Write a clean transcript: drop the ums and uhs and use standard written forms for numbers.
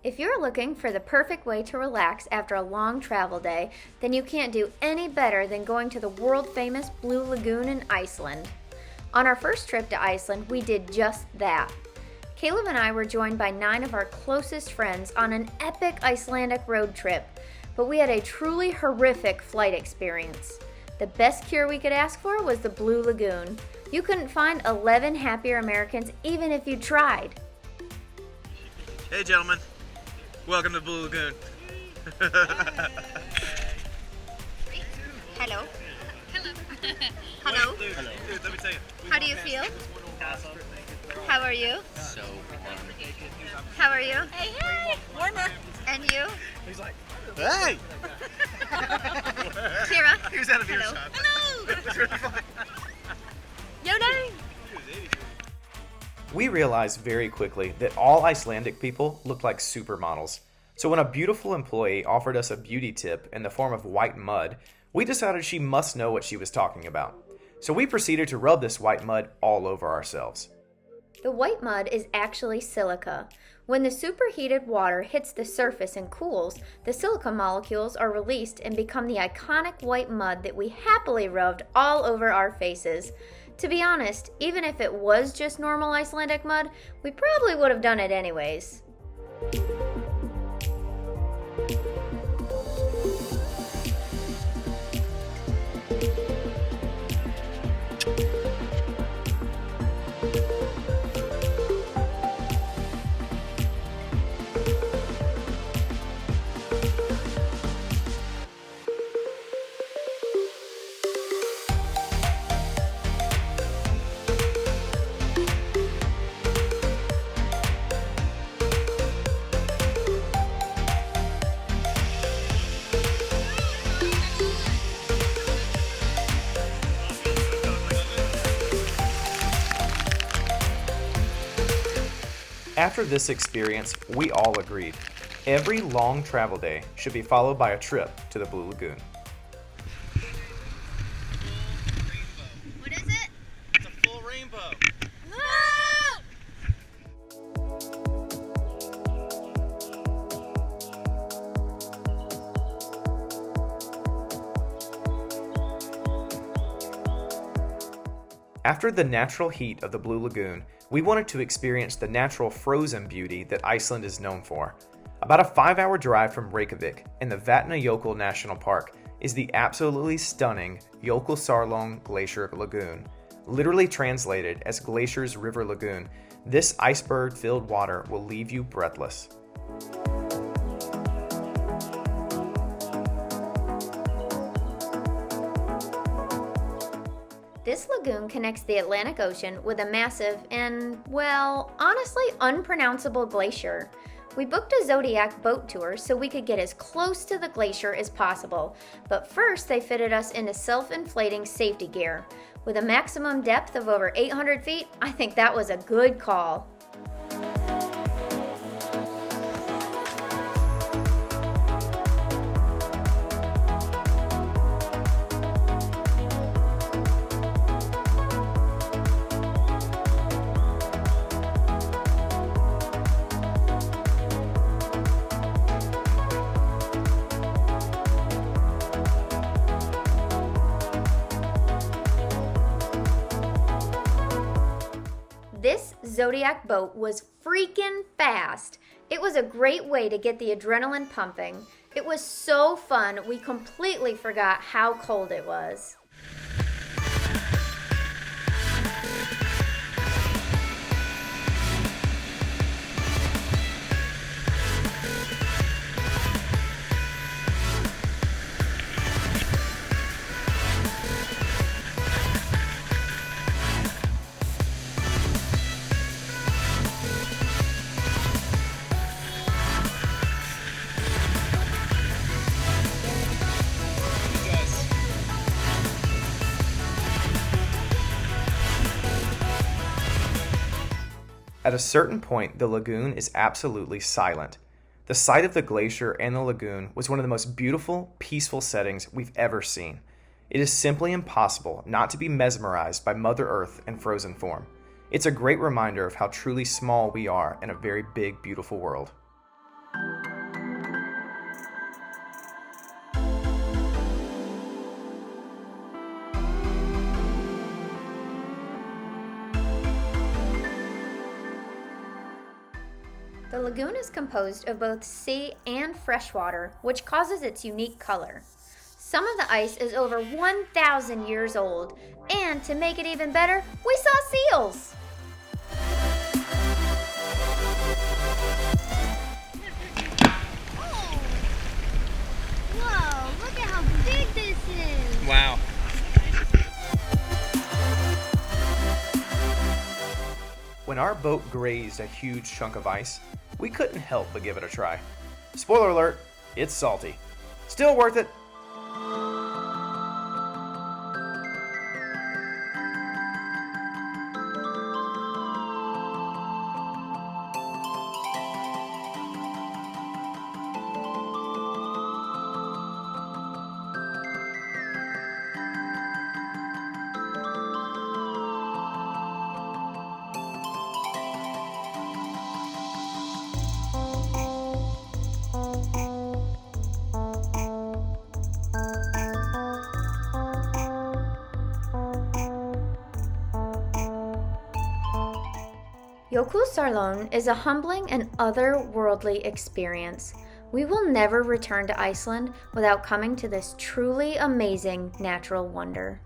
If you're looking for the perfect way to relax after a long travel day, then you can't do any better than going to the world-famous Blue Lagoon in Iceland. On our first trip to Iceland, we did just that. Caleb and I were joined by 9 of our closest friends on an epic Icelandic road trip, but we had a truly horrific flight experience. The best cure we could ask for was the Blue Lagoon. You couldn't find 11 happier Americans even if you tried. Hey gentlemen, welcome to Blue Lagoon. Hello. Hello. Dude, let me tell you. How do you feel? How are you? So fun. How are you? Hey, warmer. And you? He's like, hey! Kira? He was out of Hello. earshot. Hello. It was really fun. Yoda? We realized very quickly that all Icelandic people looked like supermodels. So when a beautiful employee offered us a beauty tip in the form of white mud, we decided she must know what she was talking about. So we proceeded to rub this white mud all over ourselves. The white mud is actually silica. When the superheated water hits the surface and cools, the silica molecules are released and become the iconic white mud that we happily rubbed all over our faces. To be honest, even if it was just normal Icelandic mud, we probably would have done it anyways. After this experience, we all agreed. Every long travel day should be followed by a trip to the Blue Lagoon. What is it? It's a full rainbow. Ah! After the natural heat of the Blue Lagoon, we wanted to experience the natural frozen beauty that Iceland is known for. About a 5-hour drive from Reykjavik in the Vatnajökull National Park is the absolutely stunning Jökulsárlón Glacier Lagoon. Literally translated as Glacier's River Lagoon, this iceberg-filled water will leave you breathless. This lagoon connects the Atlantic Ocean with a massive and, well, honestly unpronounceable glacier. We booked a Zodiac boat tour so we could get as close to the glacier as possible, but first they fitted us into self-inflating safety gear. With a maximum depth of over 800 feet, I think that was a good call. This Zodiac boat was freaking fast. It was a great way to get the adrenaline pumping. It was so fun, we completely forgot how cold it was. At a certain point, the lagoon is absolutely silent. The sight of the glacier and the lagoon was one of the most beautiful, peaceful settings we've ever seen. It is simply impossible not to be mesmerized by Mother Earth in frozen form. It's a great reminder of how truly small we are in a very big, beautiful world. The lagoon is composed of both sea and fresh water, which causes its unique color. Some of the ice is over 1,000 years old, and to make it even better, we saw seals! Oh. Whoa, look at how big this is. Wow. When our boat grazed a huge chunk of ice, we couldn't help but give it a try. Spoiler alert, it's salty. Still worth it. Jökulsárlón is a humbling and otherworldly experience. We will never return to Iceland without coming to this truly amazing natural wonder.